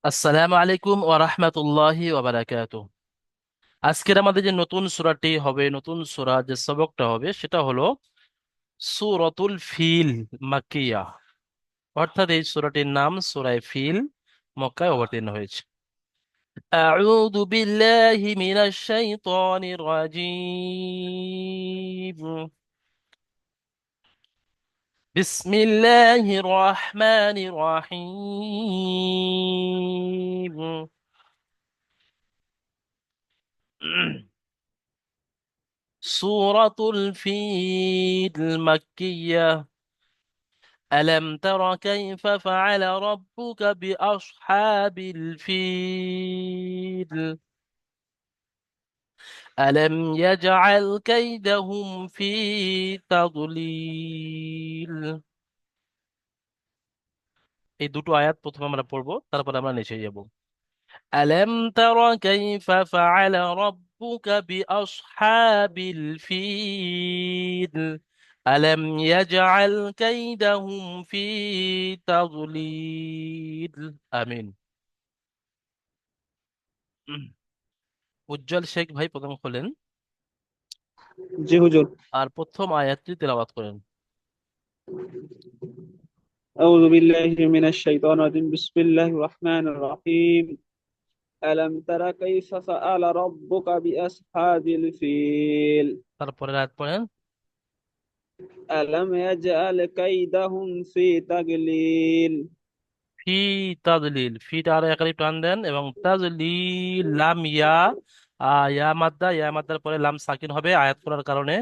আসসালামু আলাইকুম ওয়া রাহমাতুল্লাহি ওয়া বারাকাতুহু। আজকের আমাদের যে নতুন সূরাটি হবে, নতুন সূরা যে সবকটা হবে সেটা হলো সূরাতুল ফিল মাক্কিয়া। অর্থাৎ এই সূরাটির নাম সূরায়ে ফিল, মক্কায় অবতীর্ণ হয়েছে। আউযু বিল্লাহি মিনাশ শাইতানির রাজীম। বিসমিল্লাহির রাহমানির রাহিম। সূরাতুল ফিল মাক্কিয়া। ألم تر كيف فعل ربك بأصحاب الفيل؟ ألم يجعل كيدهم في تضليل। এই দুটো আয়াত প্রথমে আমরা পড়বো, তারপর আমরা নিচে যাব। ألم تر كيف فعل ربك بأصحاب الفيل؟ ألم يجعل كيدهم في تضليل। آمين। উজ্জ্বল শেখ ভাই প্রথম খোলেন জি হুজুর। আর প্রথম আয়াতটি তেলাওয়াত করেন। আউযু বিল্লাহি মিনাশ শাইতানির রাজিম। বিসমিল্লাহির রহমানির রহিম। আলাম তারা কাইফা ফাআলা রাব্বুকা বিআসহাবিল ফিল। তারপরে আয়াত পড়েন। আলাম ইয়াজআল কাইদাহুম ফি তাগলিল। ফি তাজলিল, ফিটা আরো একালি টান দেন এবং তাজলিল লাম ইয়া, ইয়া মাদ্দা, ইয়া মাদ্দার পরে লাম সাকিন হবে আয়াত করার কারণে,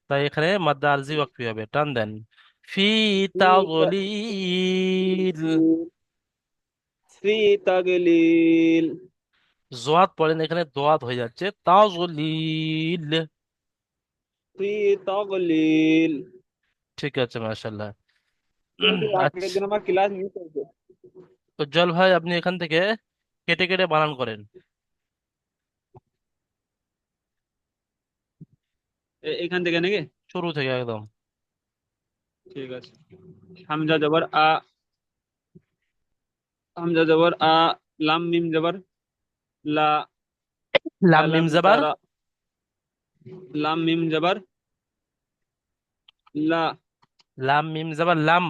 তাই এখানে মাদ্দা আরজি ওয়াকফি হবে, টান দেন। ফি ফি তাজলিল। তাগলিল। ফি তাগলিল। জোয়াদ পড়েন, এখানে দোয়াত হয়ে যাচ্ছে তাজলিল। ফি তাগলিল। ঠিক আছে, মাশাআল্লাহ। হুজুর, আগের আচ্ছা, দিন আমার ক্লাস মিস হয়েছে। উজ্জ্বল ভাই আপনি এখান থেকে কেটে কেটে বানান করেন, এখান থেকে নাকি? শুরু থেকে একদম। ঠিক আছে। হামজা জবর আ। হামজা জবর আ। লাম মিম জবর লা। লাম মিম আলাম জাবার। তারা। লাম মিম জবর লা। লাম মিম জাবার লাম।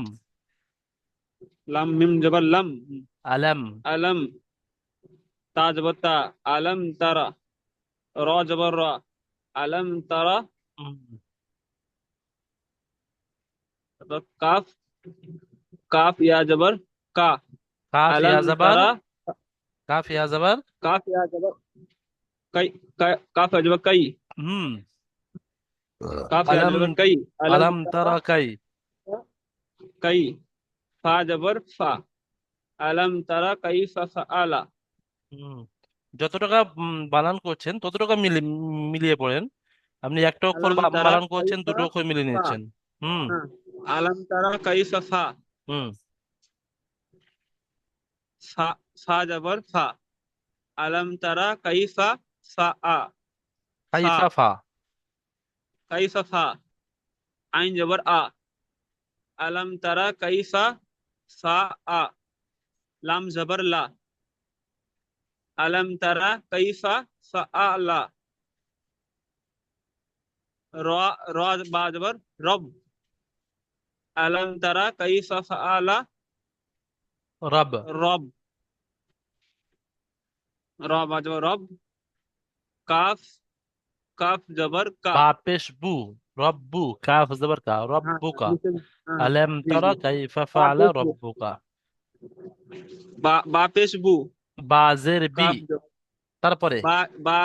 লাম মিম জবর লাম। আলাম। আলম। তা জবর তা। আলম তারা। র জবর র। আলম তারা। উম, তারপর কাফ। কাফ ইয়া জবর কা। কাফ ইয়া আলম জাবার। তারা। কাফ ইয়া জাবার। কাফ ইয়া জবর কাই। কাফ ইয়া জবর কাই। হুম। কাফ ইয়া আলাম। জবর কাই। আলম আলাম তারা তারা কাই। কাই। ফা জবর ফা। আলম তারা কাইফা ফাআলা। হুম। যত টাকা বানান করছেন তত টাকা মিলিয়ে পড়েন। আপনি একটা অক্ষর আলম তারা বানান করছেন, কাইফা দুটো অক্ষর মিলিয়ে ফা। নিচ্ছেন। হুম। হ্যাঁ। আলম তারা কাইফা ফা। হুম। ফা। ফা জবর ফা। আলম তারা কাইফা ফা আ। ফা। কাইফা ফা। কাইফা ফা। আইন জবর আ। আলম তারা কাইফা ফা আ। লাম জবর লা। আলম তারা কাইফা ফা আ লা। র। র বা জবর রব। আলম তারা কাইফা ফা আ লা। রব। রব। র বা জবর রব। কাফ। কাফ জবর কা। বা পেশ বু। রব্বু, কাফ জবর কা, হ্যাঁ, রব্বুকা। হ্যাঁ, আলাম জি তারা জি। কাইফা বা ফাআলা পেশ বু। রব্বুকা। বা পেশ বু। বাজের বি। কাফ জবর তারপরে বা। বা।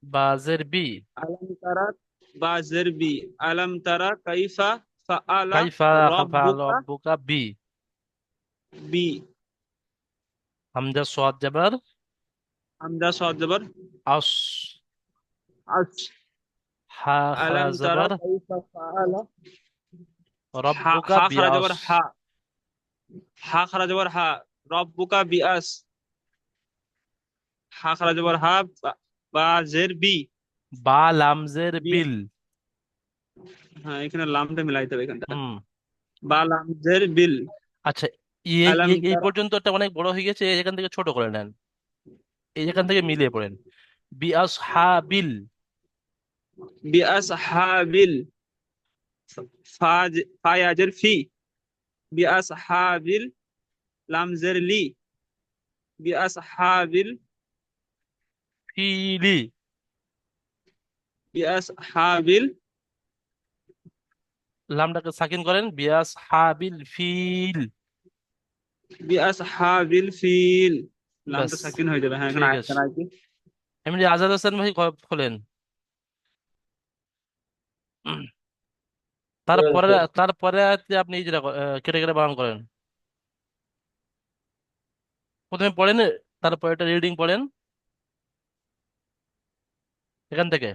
বাজের বি। আলম তারা। বা জেরবি। আলম তারা কাইফা ফাআলা কাইফা ফাআলা রব্বুকা। রব্বুকা বি। বি। হামজা সোয়াদ জাবার হামজা সাদ জবর আস। আস। হা খা আলম তারা জাবার কাইফা ফাআলা। হা। রব্বুকা হা খারা বিআস। জবর হা। হা খারা জবর হা। রব্বুকা বিআস। হা খারা জবর হা। বা। বা জের বি। বা লামজের বি। বিল। হ্যাঁ, এখানে লামটা মিলাইতে হবে এখানটা। হুম। বা লামজের বিল। আচ্ছা, এই আলম এই এই তারা পর্যন্ত একটা অনেক বড় হয়ে গেছে, এখান থেকে ছোট করে নেন, এই এখান থেকে মিলিয়ে পড়েন। বি আসহাবিল। বিআসহাবিল ফাজ ফায়াজের ফি বিআসহাবিল লামজের লি বিআসহাবিল ফিলি। বিআসহাবিল লামটাকে সাকিন করেন, বি আসহাবিল ফিল। বিআসহাবিল ফিল। ব্যাস, লামটা সাকিন হয়ে যাবে। হ্যাঁ, এখানে ঠিক আছে। আয়াতটা নাই কি? এমনি আজাদ হোসেন ভাই খোলেন। উম, তারপরে চলছে। তারপরে আয়াতে আপনি ইজরা কেটে কেটে বানান করেন। প্রথমে পড়েন, তারপরে একটা রিডিং পড়েন এখান থেকে।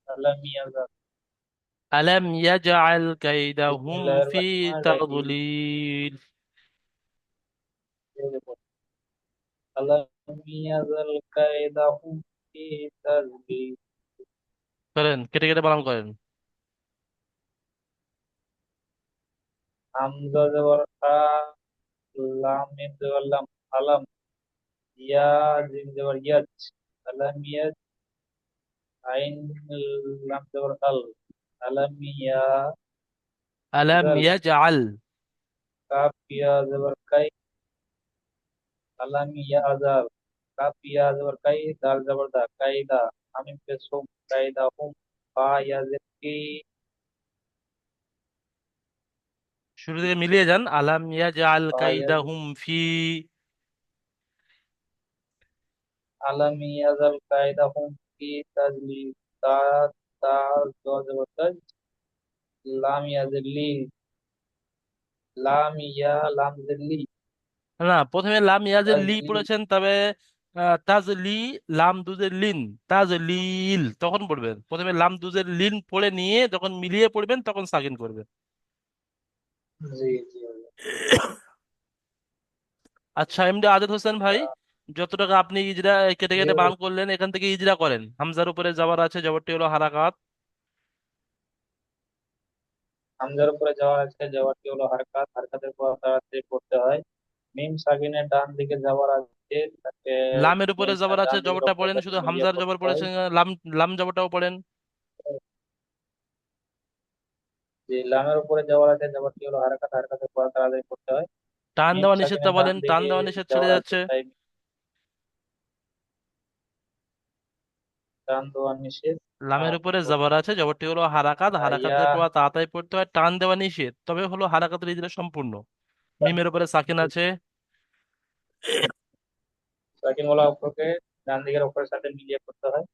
আল্লাহ মিয়াজার। আলাম ইয়াজআল কাইদাহুম বিসমিল্লাহির ফি রহমানির রহিম। তাদলিল। আল্লাহ মিয়াজাল কায়দাহুম ফি তাজলিল। করেন, কেটে কেটে বানান করেন। হামজা জবর আ, লাম মিম জবর লাম, আলাম, ইয়া জিম জবর ইয়াজ, আলাম ইয়াজ, আইন লাম জবর আল, আলাম ইয়া আলাম জাল, ইয়াজআল। কাফ ইয়া জবর কাই, আলাম ইয়া আজাল, কাফ ইয়া জবর কাই, দাল জবর দা, কায়দা, আমিন পেশ হুম, কায়দা হুম, ফা ইয়া জের কি, শুরু থেকে মিলিয়ে যান, আলাম ইয়াজআল ফা ইয়া জের, কাইদাহুম ফি। আলাম ইয়া জাল কায়দা হুম ফি তাজলিল, তা তা জবর তাজ, লাম ইয়া জের লি, লাম ইয়া লাম জের লি, না, প্রথমে লাম ইয়াজের লি তাজলিল, পড়েছেন, তবে তাজলি, লাম দুজের লিন, তাজলিল তখন পড়বেন। প্রথমে লাম দুজের লিন পড়ে নিয়ে যখন মিলিয়ে পড়বেন তখন সাকিন করবেন। জি জি। আচ্ছা, এমডি আজাদ হোসেন ভাই, যত টাকা আপনি ইজরা কেটে জি কেটে ভাই। বানান করলেন, এখান থেকে ইজরা করেন। হামজার উপরে যাওয়ার আছে, জবরটি হলো হারাকাত। হামজার উপরে যাওয়ার আছে, যাওয়ারটি হলো হারকাত, হারকাতের পর তাড়াতাড়ি পড়তে হয়। মিম সাকিনের ডান দিকে যাওয়ার আছে, তাকে লামের উপরে মিম জবর আছে, ডান দিকের জবরটা অক্ষরের পড়েন, সাথে শুধু মিলিয়ে হামজার জবর পড়তে হয়। পড়েছেন, লাম, লাম জবরটাও পড়েন। যে লামের উপরে যাওয়ার আছে, যাওয়ারটি হলো হারকাত, হারকাতের পর তাড়াতাড়ি পড়তে হয়। টান মিম দেওয়া নিষেধটা সাকিনের ডান বলেন, টান দিকে দেওয়া নিষেধ ছেড়ে যাওয়ার আছে, যাচ্ছে। তাই ডান দেওয়া নিষেধ। লামের উপরে জবর আছে, জবরটি হলো হারাকাত, ইয়া হারাকাতের পর তাড়াতাড়ি পড়তে হয়, টান দেওয়া নিষেধ, তবে হলো হারাকাতের ইজরা সম্পূর্ণ। মিমের উপরে সাকিন আছে। সাকিন ওয়ালা অক্ষরকে ডান দিকের অক্ষরের সাথে মিলিয়ে পড়তে হয়।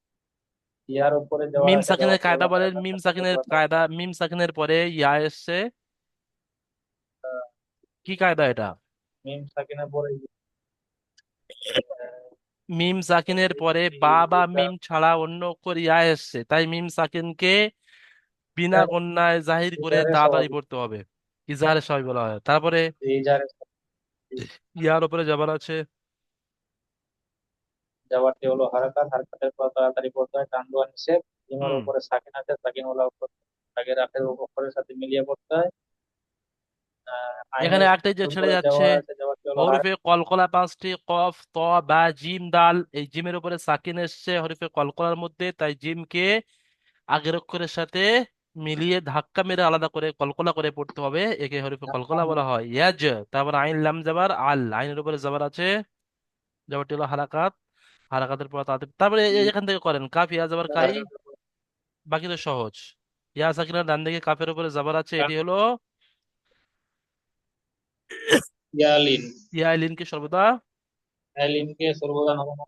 ইয়ার উপরে যাওয়ার মিম আছে, সাকিনের যাওয়ারটি কায়দা হলো বলেন, হারকাত, মিম হারকাতের সাকিনের পর কায়দা, মিম সাকিনের পরে ইয়া এসছে, কি কায়দা এটা? মিম সাকিনের পরে মিম সাকিনের পরে বা বা মিম ছাড়া অন্য অক্ষর ইয়া এসছে, তাই মিম সাকিনকে বিনা গণ্যায় জাহির করে ইজারে তাড়াতাড়ি স্বাভাবিক। পড়তে হবে। ইজাহারে সবাই বলা হয়। তারপরে ইজারে ইয়ার উপরে জবর আছে। যাওয়ারটি হলো হারাকাত, হারকাতের পর তাড়াতাড়ি পড়তে হয়, টান দেওয়া নিষেধ। জিমের হুম, উপরে সাকিন আছে, সাকিন ওলা অক্ষর আগের আখের অক্ষরের সাথে মিলিয়ে পড়তে হয়। এখানে আইনের একটাই যে ছেড়ে উপরে যাচ্ছে, যাওয়ার আছে, যাওয়ারটি হলো হরফে কলকলা পাঁচটি, কফ, ত, বা, জিম, দাল। এই জিমের উপরে সাকিন এসছে হরফে কলকলার মধ্যে, তাই জিমকে আগের অক্ষরের সাথে মিলিয়ে ধাক্কা মেরে আলাদা করে কলকলা করে পড়তে হবে, একে হরফে কলকলা বলা হয়। ইয়াজ। তারপর আইন লাম জাবার আল, আইনের উপরে জাবার আছে, জাবারটি হলো হারাকাত, হারাকাতের পর তারপরে এখান থেকে করেন কাফ ইয়া জাবার কাই। বাকি তো সহজ। ইয়া সাকিনার ডান দিকে কাফের উপরে জাবার আছে, এটি হলো ইয়ালিন। ইয়া লিনকে সর্বদা লিমকে সর্বদা নরম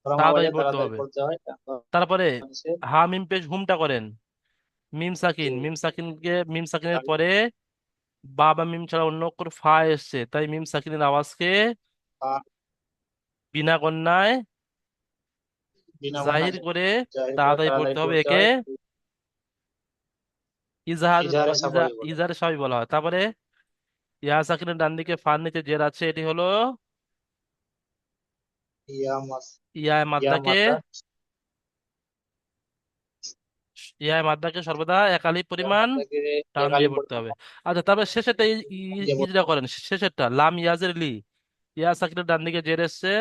নরম তাড়াতাড়ি আওয়াজে পড়তে তাড়াতাড়ি হবে। পড়তে হয়। তারপরে হা মিম পেশ হুমটা করেন। মিম সাকিন, মিম সাকিনকে, মিম সাকিনের পরে বা বা মিম ছাড়া অন্য অক্ষর ফা এসছে, তাই মিম সাকিনের আওয়াজকে বিনা গণ্যায় বিনা বন্যা জাহির করে জাহির করে তাড়াতাড়ি তাড়াতাড়ি পড়তে হবে, পড়তে একে হয়। ইজাহার, ইজারে স্বাভাবিক বলে। ইজাহারে সবই বলা হয়। তারপরে ইয়া সাকিনের ডান দিকে ফার নিচে জের আছে, এটি হলো ইয়া মাস, ইয়া ইয়া মাদ্দাকে মাদ্দা ইয়ায় মাদ্দাকে সর্বদা এক আলিফ ইয়া পরিমাণ মাদ্দাকে টান এক দিয়ে আলিফ পড়তে পরিমাণ হবে। আচ্ছা, তারপরে শেষেরটা দিয়ে পড়তে ইজরা হবে। করেন, শেষেরটা লাম ইয়াজের লি, ইয়া সাকিনের ডান দিকে জের এসছে,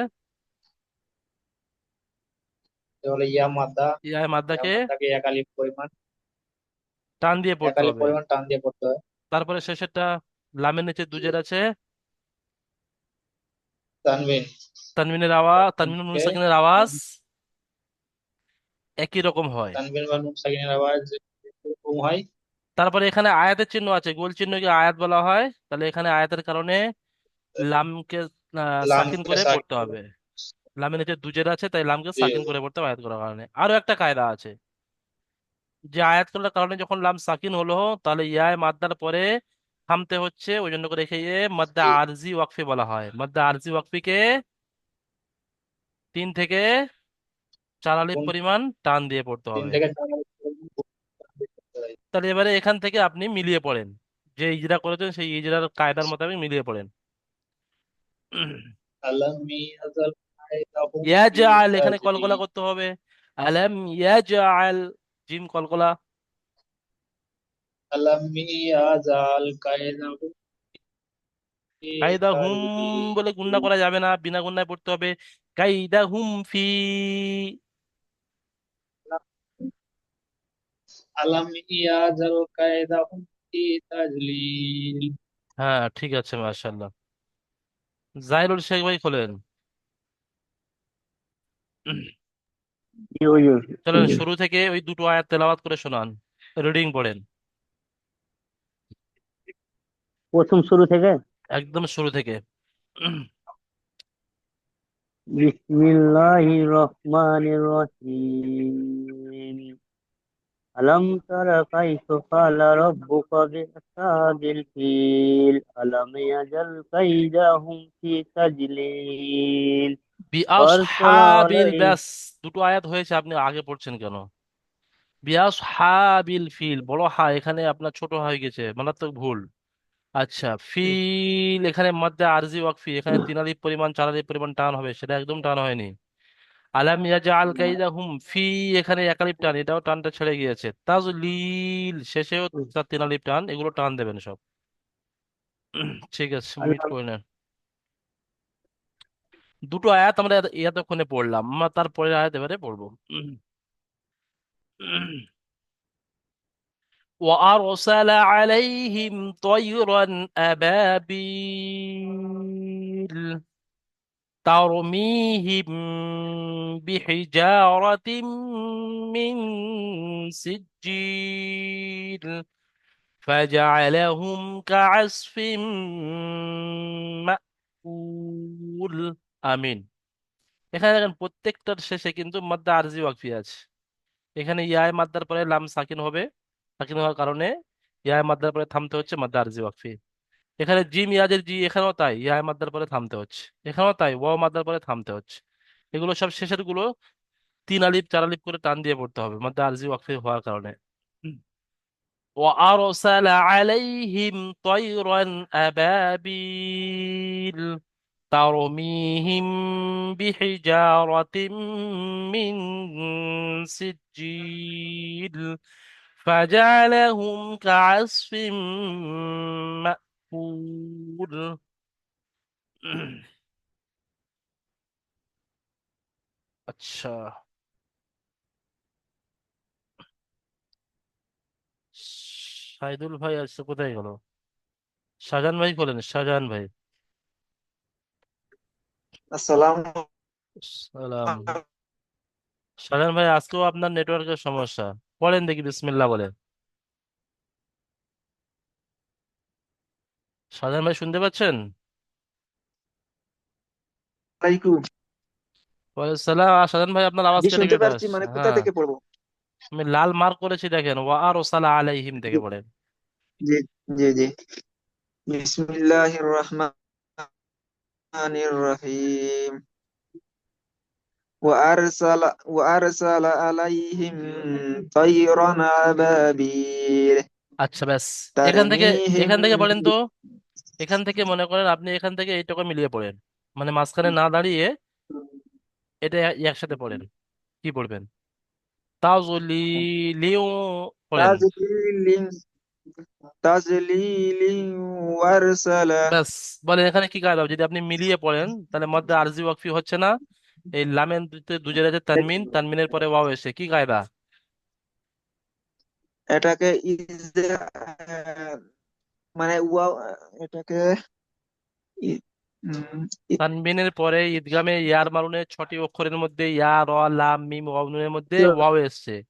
তাহলে ইয়া মাদ্দা, ইয়ায় ইয়া মাদ্দাকে মাদ্দাকে এক আলিফ পরিমাণ, টান দিয়ে এক পড়তে আলিফ হবে। পরিমাণ টান দিয়ে পড়তে হয়। তারপরে শেষেরটা লামের নিচে দুজের আছে, তানবিন, তানবিনের আওয়াজ, তানবিন নুন তানবিনকে সাকিনের আওয়াজ একই রকম হয়। তানবিন বা নুন সাকিনের আওয়াজ কম হয়। তারপরে এখানে আয়াতের চিহ্ন আছে, গোল চিহ্নকে আয়াত বলা হয়, তাহলে এখানে আয়াতের কারণে লামকে সাকিন লামকে করে পড়তে সাকিন। হবে। লামের নিচে দুজের আছে, তাই লামকে জি সাকিন করে পড়তে হবে আয়াত করার কারণে। আরো একটা কায়দা আছে, যে আয়াত করার কারণে যখন লাম সাকিন হলো, তাহলে ইয়ায় মাদ্দার পরে থামতে হচ্ছে, ওই জন্য করে একে মাদ্দা জি। আরজি ওয়াকফি বলা হয়। মাদ্দা আরজি ওয়াকফিকে 3 থেকে 4 আলিফ কোন পরিমাণ টান দিয়ে পড়তে তিন হবে। থেকে চার আলিফ পরিমাণ পড়তে হয়। তাহলে এবারে এখান থেকে আপনি মিলিয়ে পড়েন, যে ইজরা করেছেন সেই ইজরার কায়দার মোতাবেক মিলিয়ে পড়েন। আলাম ইয়াজাল কায়দাহুম ফি ইয়াজআল, এখানে কলকলা তাজলিল। করতে হবে। আলাম ইয়াজআল, জিম কলকলা। আলাম ইয়াজাল কায়দাহুম ফি কায়দা হুম তাজলিল। বলে গুণনা করা যাবে না, বিনা গুণনায় পড়তে হবে। কায়দা হুম ফি। আলাম ইয়াজাল কায়দাহুম ফি তাজলিল। হ্যাঁ ঠিক আছে, মাশাআল্লাহ। জাহিরুল শেখ ভাই খোলেন। জি হুজুর। চলেন শুরু থেকে ওই দুটো আয়াত তেলাওয়াত করে শোনান, রিডিং পড়েন। প্রথম শুরু থেকে। একদম শুরু থেকে। বিসমিল্লাহির রহমানির রহিম। আলম তারা কাইফা ফাআলা রাব্বুকা বিআসহাবিল ফিল। আলাম ইয়াজাল কাইদাহুম ফি তাজলিল। ওয়ারসালা বিআসহাবিল, আলাইহিম। ব্যাস দুটো আয়াত হয়েছে, আপনি আগে পড়ছেন কেন? বিআসহাবিল ফিল, বড় হা এখানে আপনার ছোট হয়ে গেছে, মারাত্মক ভুল। আচ্ছা, ফিল এখানে মধ্যে আরজি ওয়াকফি, এখানে 3 আলিফ পরিমাণ 4 আলিফ পরিমাণ টান হবে, সেটা একদম টান হয়নি। আলাম ইয়াজআল কাইদাহুম ফি, এখানে 1 আলিফ টান, এটাও টানটা ছেড়ে গিয়েছে। তাজলিল শেষেও 3 আলিফ টান, এগুলো টান দেবেন সব। ঠিক আছে, মিট আল্লাহ। করে নেন। দুটো আয়াত আমরা এতক্ষণে পড়লাম, আমরা তারপরের আয়াত এবারে পড়বো। وأرسل عليهم طيرا أبابيل ترميهم بحجارة من سجيل فجعلهم كعصف مأكول। আমিন। এখানে দেখেন প্রত্যেকটার শেষে কিন্তু মাদ্দা আরজি ওয়াকফি আছে। এখানে ইয়ায় মাদ্দার পরে লাম সাকিন হবে, সাকিন হওয়ার কারণে ইয়ায় মাদ্দার পরে থামতে হচ্ছে, মাদ্দা আরজি ওয়াকফি। এখানে জিম ইয়াজের জি, এখানেও তাই ইয়ায় মাদ্দার পরে থামতে হচ্ছে, এখানেও তাই ওয়াও মাদ্দার পরে থামতে হচ্ছে। এগুলো সব শেষের গুলো 3 আলিফ 4 আলিফ করে টান দিয়ে পড়তে হবে, মাদ্দা আরজি ওয়াকফি হওয়ার কারণে। وأرسل عليهم طيرا أبابيل ترميهم بحجارة من سجيل فجعلهم كعصف مأكول। আচ্ছা, সাইদুল ভাই আজকে কোথায় গেল? শাহজাহান ভাই বলেন, শাহজাহান ভাই। আসসালামু সালাম। শাহজাহান ভাই আজকেও আপনার নেটওয়ার্কের সমস্যা। পড়েন দেখি, বিসমিল্লাহ বলে। শাহজাহান ভাই শুনতে পাচ্ছেন? আলাইকুম। ওয়ালাইকুম। শাহজাহান ভাই আপনার আওয়াজ জি কেটে শুনতে কেটে পারছি, আসছে। মানে কোথা হ্যাঁ, থেকে পড়বো? আমি লাল মার্ক করেছি দেখেন, ওয়া আর ওসালা আলাইহিম জি থেকে পড়েন। জি জি জি। বিসমিল্লাহির রহমানির রহিম। وأرسل عليهم طيرا أبابيل আচ্ছা ব্যাস, এখান থেকে, ترميهم এখান থেকে পড়েন তো। এখান থেকে মনে করেন আপনি এখান থেকে এইটুকু মিলিয়ে পড়েন, মানে মাঝখানে না দাঁড়িয়ে এটা একসাথে পড়েন। কি পড়বেন? তাজলিলিউ পড়েন। তাজলিলিন তাজলিলিন ওয়ারসালা। ব্যাস, বলেন এখানে কি কায়দা হবে? যদি আপনি মিলিয়ে পড়েন তাহলে মধ্যে আরজি ওয়াকফি হচ্ছে না। এই লামের দুজের আছে তানমিন, তানমিনের পরে ওয়াও এসে কি কায়দা? এটাকে মানে এটাকে ই- উম, ই- তানবিনের পরে ঈদগামে ইয়ার মারুনে 6টি অক্ষরের মধ্যে ইয়া, র, লাম, মিম, ওয়াও নুনের মধ্যে ওয়াও এসছে।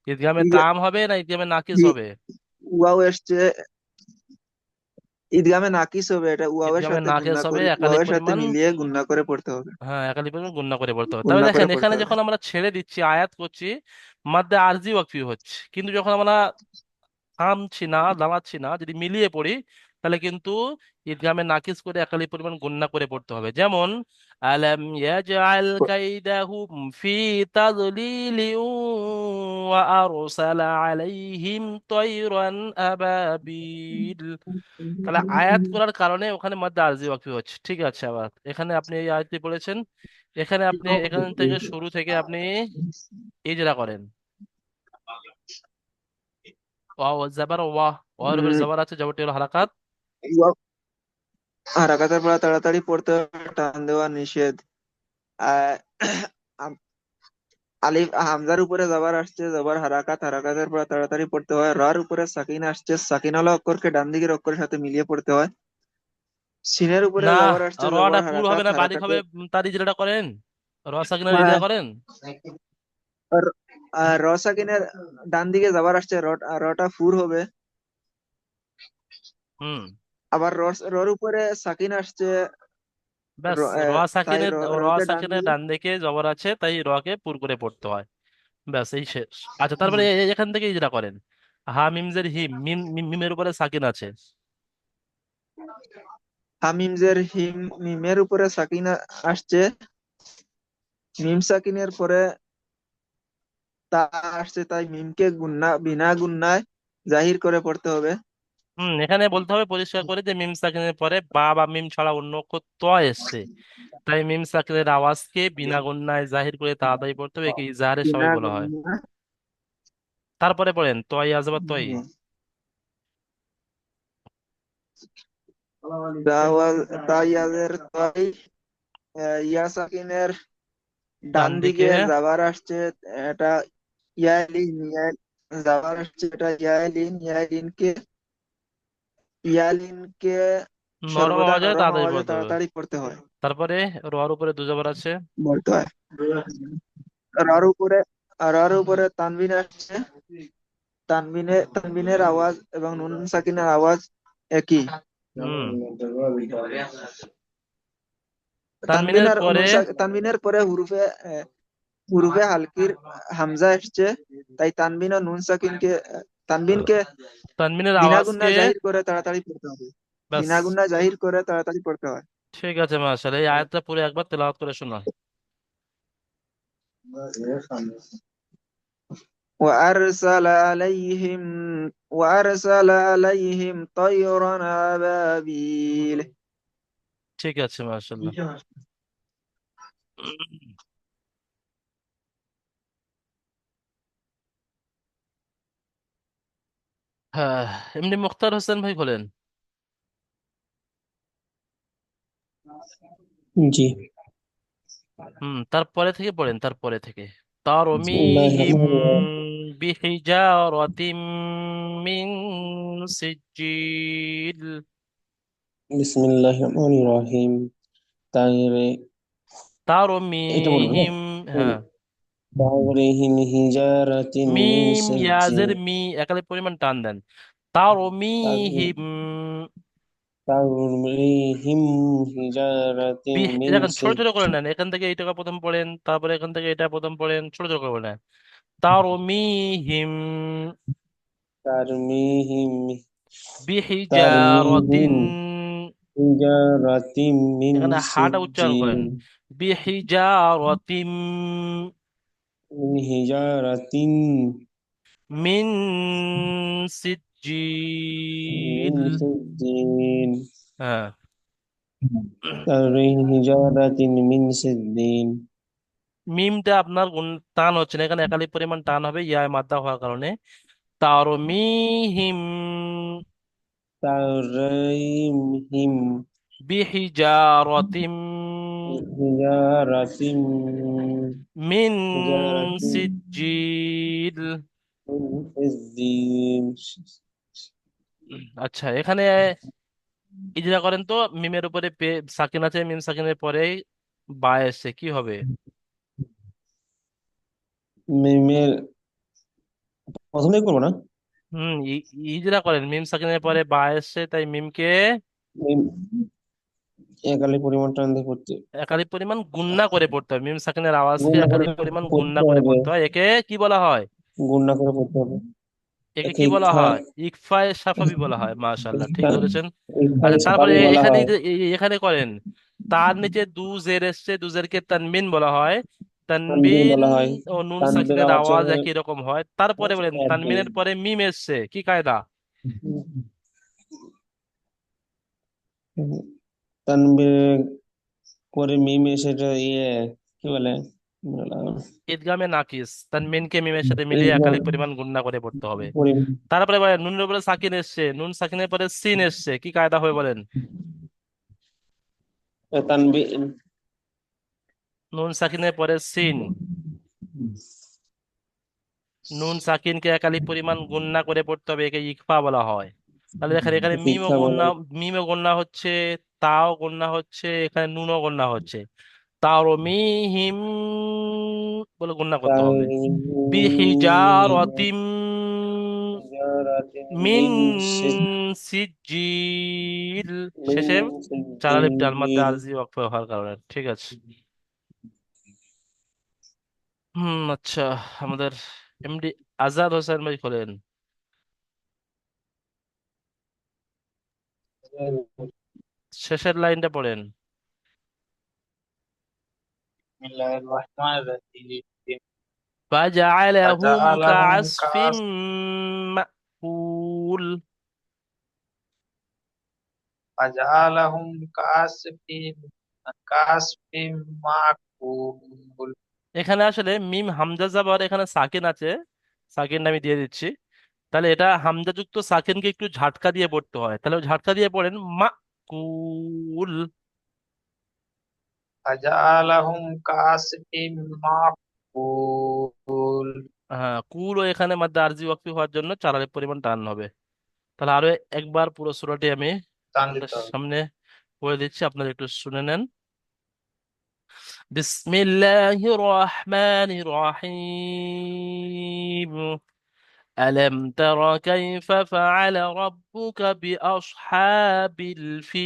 ঈদগামে ই- তাম হবে না ঈদগামে নাকিস ই- হবে? ওয়াও এসছে, ঈদগামে নাকিস হবে, এটা ওয়াওয়ের ঈদগামে সাথে নাকিস গুণনা হবে করে, একালি ওয়াওয়ের সাথে পরিমাণ। মিলিয়ে গুণনা করে পড়তে হবে। হ্যাঁ, একালি পরিমাণ গুণনা করে পড়তে হবে। তবে গুণনা করে দেখেন পড়তে এখানে হবে। যখন আমরা ছেড়ে দিচ্ছি আয়াত করছি, মাদ্দে আরজি ওয়াকফি হচ্ছে, কিন্তু যখন আমরা থামছি না, দাঁড়াচ্ছি না, যদি মিলিয়ে পড়ি তাহলে কিন্তু ঈদগামে নাকিস করে একালি পরিমাণ গুণনা করে পড়তে হবে। যেমন আলাম ইয়াজআল কাইদাহুম ফি তাদলিলি ওয়া আরসালা আলাইহিম তায়রান আবাবিল। তাহলে আয়াত করার কারণে ওখানে মধ্যে আরজি ওয়াকফ হচ্ছে, ঠিক আছে। আবার এখানে আপনি এই আয়াতটি পড়েছেন, এখানে আপনি এখান থেকে শুরু থেকে আপনি ইজরা করেন। ওয়া জাবার ওয়া, ওয়ার উপর উম, জবর আছে, জবরটি হলো হারাকাত। হারাকাতের পর তাড়াতাড়ি পড়তে হবে, টান দেওয়া নিষেধ। আহ, আম- আলিফ হামজার উপরে জবর আসছে, জবর হারাকাত, হারাকাতের পর তাড়াতাড়ি পড়তে হয়। রার উপরে সাকিন আসছে, সাকিন ওয়ালা অক্ষরকে ডান দিকের অক্ষরের সাথে মিলিয়ে পড়তে হয়। সিনের উপরে না, জবর আসছে, জবর রটা পুর হবে হারাকাত, না, বারিক হারাকাতে হবে। তার ইজরাটা করেন, র সাকিনার হ্যাঁ, ইজরা করেন। আর র সাকিনের ডান দিকে জবর আসছে, রটা ফুর হবে। হুম। আবার রর উপরে সাকিন আসছে, ব্যাস, র তাই সাকিনের, র রকে ডান সাকিনের দিকে। ডান দিকে জবর আছে তাই রকে পুর করে পড়তে হয়। ব্যাস, এই শেষ। আচ্ছা, তারপরে এখান থেকে ইজরা করেন। হা মিমজের হিম, মিমের উপরে সাকিন আছে। হামিমজের হিম, মিমের উপরে সাকিন আসছে, মিম সাকিনের পরে তা আসছে, তাই মিমকে বিনা গুন্নায় জাহির করে পড়তে হবে। এখানে বলতে হবে পরিষ্কার করে যে মিম সাকিনের পরে বা বা মিম ছাড়া অন্য অক্ষর ত এসছে, তাই মিম সাকিনের আওয়াজকে বিনা গুণনায় জাহির করে তাড়াতাড়ি পড়তে হবে, একে ইজাহারে সবাই বিনা বলা হয়। গুন্নায়। তারপরে পড়েন তয় আজবা তয়। তাইয়াজের তাই, ইয়া সাকিনের ডান ডান দিকে দিকে জাবার আসছে, এটা ইয়ালিন, জাবার আসছে, এটা ইয়ালিন, ইয়ালিনকে নরম সর্বদা আওয়াজে নরম তাড়াতাড়ি আওয়াজে পড়তে হবে। তাড়াতাড়ি পড়তে হয়। তারপরে রর উপরে দুজাবার আছে। বলতে হয়। রার উপরে রার উপরে তানবিন আসছে, তানবিনের আওয়াজ এবং নুন সাকিনের আওয়াজ একই। হুম। তানমিনের পরে, তানবিনের পরে হুরুফে হালকির হামজা আসছে, তাই তানবিন ও নুন সাকিনকে, তানবিনকে তানমিনের বিনা আওয়াজকে, গুন্নায় জাহির করে তাড়াতাড়ি পড়তে হবে। ব্যাস, বিনা গুন্নায় জাহির করে তাড়াতাড়ি পড়তে হয়। ঠিক আছে মাশাআল্লাহ। এই আয়াতটা পুরো একবার তেলাওয়াত করে শোনা। وأرسل عليهم وأرسل عليهم طيرا أبابيل. ঠিক আছে মাশাআল্লাহ। হ্যাঁ, এমনি মুখতার হোসেন ভাই বলেন। জি। তারপরে থেকে পড়েন, তারপরে থেকে। বিসমিল্লাহির তারমিহিম রহমানির রহিম। বিহিজারাতিম মিন সিজিল। বিসমিল্লাহির রহমানির রহিম। তাইরে, এটা বলবেন না? তারমিহিম, হুম। হ্যাঁ। তাওরিহিম হিজারাতিন মিন মিম সিজ্জিন। ইয়াজের মি, একালে পরিমাণ টান দেন। তাওরি- তারমিহিম তাওরিহিম হিজারাতিন মিন দেখেন ছোট ছোট করে সিজ্জিন। নেন, এখান থেকে এইটা প্রথম পড়েন, তারপরে এখান থেকে এটা প্রথম পড়েন, ছোট ছোট করে নেন। তারমিহিম তারমিহিম বিহিজারাতিন, তারমিহিম হিজারাতিন মিন এখানে হাটা উচ্চারণ সিজ্জিন। করেন। বিহিজারাতিম মিন হিজারাতিন মিন মিন সিজিল। সিজ্জিন। হ্যাঁ। তাওরিহিম হিজারাতিন মিন সিজ্জিন। মিমটা আপনার টান হচ্ছে না, এখানে একালি পরিমাণ টান হবে ইয়ায় মাদ্দা হওয়ার কারণে। তারমিহিম তারমিহিম বিহিজারাতিম হিজারাতিম মিন হিজারাতিম সিজ্জিল। মিন সিজ্জিল। আচ্ছা, এখানে ইজরা করেন তো। মিমের উপরে সাকিন আছে, মিম সাকিনের পরে বা এসছে, কি হবে? মিমের প্রথমেই করবো না? ইজরা করেন, মিম সাকিনের পরে বা এসছে, তাই মিমকে মিম একালি পরিমাণ টান দিয়ে করতে, একালি পরিমাণ গুণনা করে পড়তে হয়। মিম সাকিনের আওয়াজকে গুণনা একালি করে পরিমাণ গুণনা পড়তে করে হবে, পড়তে হয়। একে কি বলা হয়? গুণনা করে পড়তে হবে। একে একে কি বলা ইকফা, হয়? ইকফায়ে সাফাবি বলা হয়। মাশাআল্লাহ, ঠিক ইকফা, ধরেছেন। ইকফা আচ্ছা, তারপরে সাফাবি বলা এখানে হয়। এখানে করেন, তার নিচে দু জের এসছে, দু জেরকে তানবিন বলা হয়। তানবিন তানবিন বলা হয়। ও নুন তানবির সাকিনের আওয়াজ আওয়াজ একই রকম হয়। তারপরে বলেন একই। তানবিনের পরে মিম এসছে, কি কায়দা? তানবির করে মিম সেটা কি বলে, ঈদগামে নাকিস, তানবিনকে মিমের সাথে মিলিয়ে একালি পরিমাণ গুণনা করে পড়তে হবে। তারপরে বলেন নুনের উপরে সাকিন এসছে, নুন সাকিনের পরে সিন এসছে, কি কায়দা হবে বলেন? তানবিন নুন সাকিনের পরে সিন, নুন সাকিনকে একালি পরিমাণ গুণনা করে পড়তে হবে, একে ইকফা বলা হয়। তাহলে দেখেন এখানে মিমও ইকফা বলা গণ্যা, হয়। মিমও গণ্যা হচ্ছে, তাও গণ্যা হচ্ছে, এখানে নুনও গণ্যা হচ্ছে। তাও মিহিম বলে গণ্যা করতে হবে। বিহিজারতিম মিন মিন সিজিল। মিন শেষে চার আলিফ ডাল মাদ্দা সিজিল। আরজি ওয়াকফ হওয়ার কারণে, ঠিক আছে। আচ্ছা, আমাদের এমডি আজাদ হোসেন ভাই খোলেন, শেষের লাইনটা পড়েন। বিসমিল্লাহির রহমানির রহিম। فجعلهم فجعلهم كعصف كعصف مأكول। فجعلهم كعصف معقول। এখানে আসলে মিম হামজা যাবার এখানে সাকিন আছে, সাকিন আমি দিয়ে দিচ্ছি। তাহলে এটা হামজা যুক্ত সাকিনকে একটু ঝাটকা দিয়ে পড়তে হয়, তাহলে ওই ঝাটকা দিয়ে পড়েন মা কুল। فجعلهم كعصف معقول। হ্যাঁ, কুলও এখানে মধ্যে আরজি ওয়াকফি হওয়ার জন্য চার আলিফ পরিমাণ টান হবে। তাহলে আরো একবার পুরো সূরাটি আমি টান আপনাদের দিতে হবে। সামনে পড়ে দিচ্ছি, আপনারা একটু শুনে নেন। বিসমিল্লাহির রহমানির রহিম। ألم تر كيف فعل ربك بأصحاب الفيل؟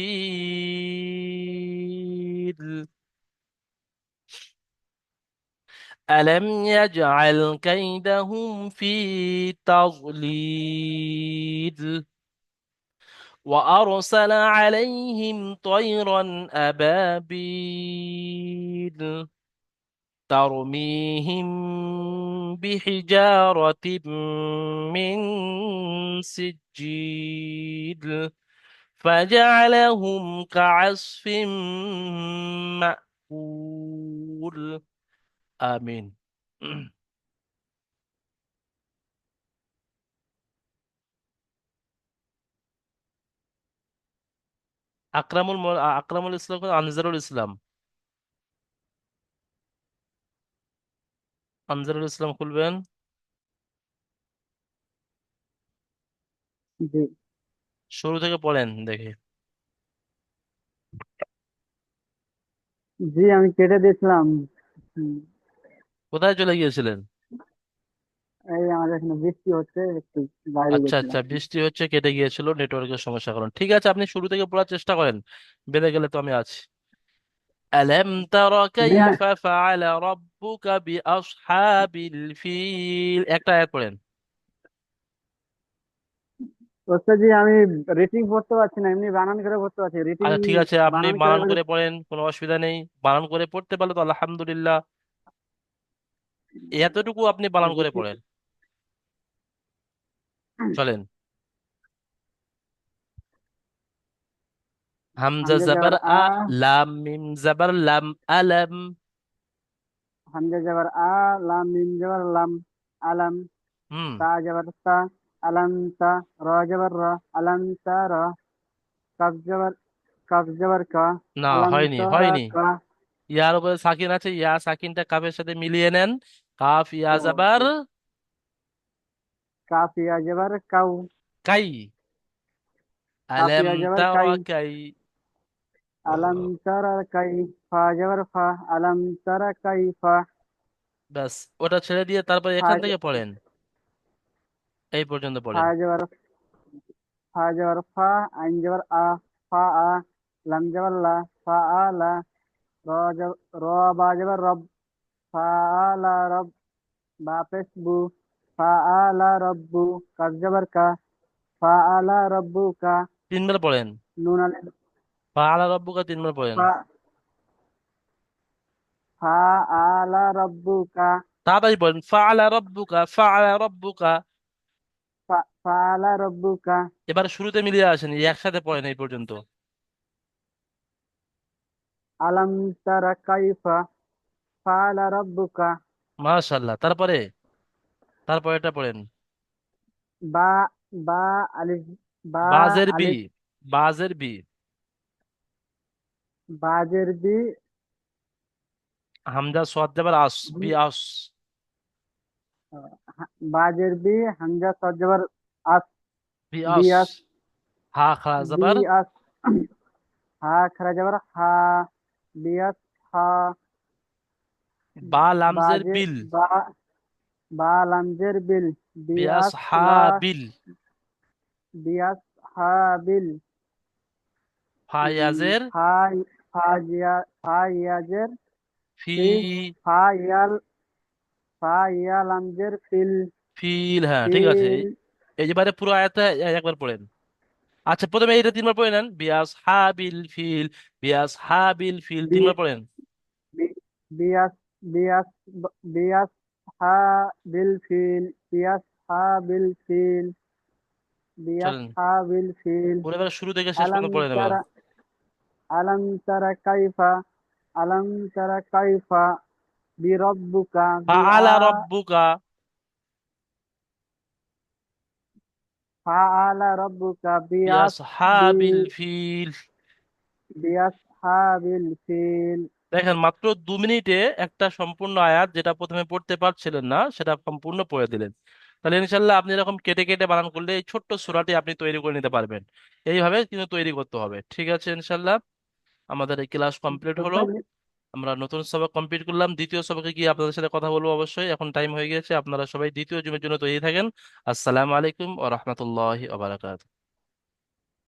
ألم يجعل كيدهم في تضليل وأرسل عليهم طيرا أبابيل ترميهم بحجارة من سجيل فجعلهم كعصف مأكول آمين আকরামুল ইসলাম, আনজারুল ইসলাম, আনজারুল ইসলাম খুলবেন। জি। শুরু থেকে পড়েন দেখি। জি, আমি কেটে দিয়েছিলাম। হুম, কোথায় চলে গিয়েছিলেন? এই আমাদের এখানে বৃষ্টি হচ্ছে, একটু বাইরে আচ্ছা গেছিলাম। আচ্ছা, বৃষ্টি হচ্ছে, কেটে গিয়েছিল নেটওয়ার্কের সমস্যা কারণ। ঠিক আছে, আপনি শুরু থেকে পড়ার চেষ্টা করেন, বেড়ে গেলে তো আমি আছি। ألم تر জি হ্যাঁ, كيف فعل ربك بأصحاب الفيل একটা আয়াত পড়েন। ওস্তাদ জি, আমি রেটিং পড়তে পারছি না, এমনি বানান করে পড়তে পারছি। রেটিং আচ্ছা ঠিক আছে, আপনি বানান করে বানান করে পড়েন, কোনো অসুবিধা নেই। বানান করে পড়তে পারলে তো আলহামদুলিল্লাহ। এতটুকু আপনি বানান করে রেটিং পড়েন, চলেন। হামজা হামজা জবর জবর আ, লাম মিম জবর লাম, আলম। হামজা জবর আ, লাম মিম জবর লাম, আলাম। হুম। তা জবর তা, আলাম তা। র জবর র, আলাম তা র। কাফ জবর, কাফ জবর কা, না, আলাম হয়নি তারা হয়নি। কা। ইয়ার উপরে সাকিন আছে, ইয়া সাকিনটা কাফের সাথে মিলিয়ে নেন। কাফ ইয়া ও, জাবার কাফ ইয়া জবর কাউ, কাই। কাফ আলাম ইয়া জবর কাই। তাওয়া কাই। আলাম তারা কাই, ফা জবর ফা, আলাম তারা কাই ফা। ব্যাস, ওটা ছেড়ে দিয়ে তারপর ফা এখান থেকে পড়েন, এই পর্যন্ত ফা পড়েন। জবর, ফা জবর ফা, আইন জবর আ, ফা আ। লাম জবর লা, ফা আ লা। র জবর র, বা জবর রব, ফা আ লা রব। বা পেশ বু, ফা আ লা রব্বু। কাফ জবর কা, ফা আ লা রব্বু কা। তিনবার পড়েন। নুন আলিফ, পালা রব্বুকা তিনবার পড়েন। ফা ফা আ লা রব্বু কা। তাড়াতাড়ি পড়েন, ফাআলা রব্বুকা ফাআলা রব্বুকা। ফা আ লা রব্বু কা। এবার শুরুতে মিলিয়ে আসেন, এই একসাথে পড়েন এই পর্যন্ত। আলাম তারা কাইফা, ফা আ লা রব্বু কা। মাশাআল্লাহ। তারপরে, তারপরে এটা পড়েন। বা, বা আলিফ, বা বাজের বি, আলিফ। বাজের বি। বাজের বি, হামজা সোয়াদ জাবার আস, বি আস। বাজের বি, হামজা সদ জবর আস, বি আস। বিয়াস। হা খা জাবার বিয়াস, হা খারা জবর হা, বিয়াস হা। বা লামজের বাজে বিল, বা, বা লামজের বিল, বিয়াস বিয়াস হা লা। বিল। বিয়াস হা বিল। ফায়াজের ফা, ফা জিয়া, ফা ইয়াজের ফি, ফি। ফা ইয়াল, ফা ইয়াল আমজের ফিল। ফিল। হ্যাঁ ঠিক আছে। ফিল। এই যে বারে পুরো আয়াতটা একবার পড়েন। আচ্ছা, প্রথমে এইটা তিনবার পড়ে নেন, বিয়াস হা বিল ফিল, বিয়াস হা বিল ফিল, বি, তিনবার পড়েন। বিয়াস, বিয়াস, বিয়াস হা বিল ফিল। বিয়াস হা বিল ফিল। বিয়াস চলেন, হা বিল ফিল। পুরো এবার শুরু থেকে শেষ আলম পর্যন্ত পড়েন এবার। তারা, আলম তারা কাইফা, আলম তারা কাইফা বিরব্বুকা বিআ। ফাআলা রব্বুকা, ফাআলা রব্বুকা বিআস, বিয়াস হা বি, বিল ফিল। বিআস হা বিল ফিল। দেখেন, মাত্র 2 মিনিটে একটা সম্পূর্ণ আয়াত, যেটা প্রথমে পড়তে পারছিলেন না সেটা সম্পূর্ণ পড়ে দিলেন। তাহলে ইনশাল্লাহ আপনি এরকম কেটে কেটে বানান করলে এই ছোট্ট সূরাটি আপনি তৈরি করে নিতে পারবেন। এইভাবে কিন্তু তৈরি করতে হবে, ঠিক আছে ইনশাল্লাহ। আমাদের এই ক্লাস কমপ্লিট হলো। আমরা নতুন সবক কমপ্লিট করলাম, দ্বিতীয় সবকে গিয়ে আপনাদের সাথে কথা বলবো অবশ্যই। এখন টাইম হয়ে গেছে, আপনারা সবাই দ্বিতীয় জুমের জন্য তৈরি থাকেন। আসসালামু আলাইকুম ওয়া রাহমাতুল্লাহি ওয়া বারাকাতুহু।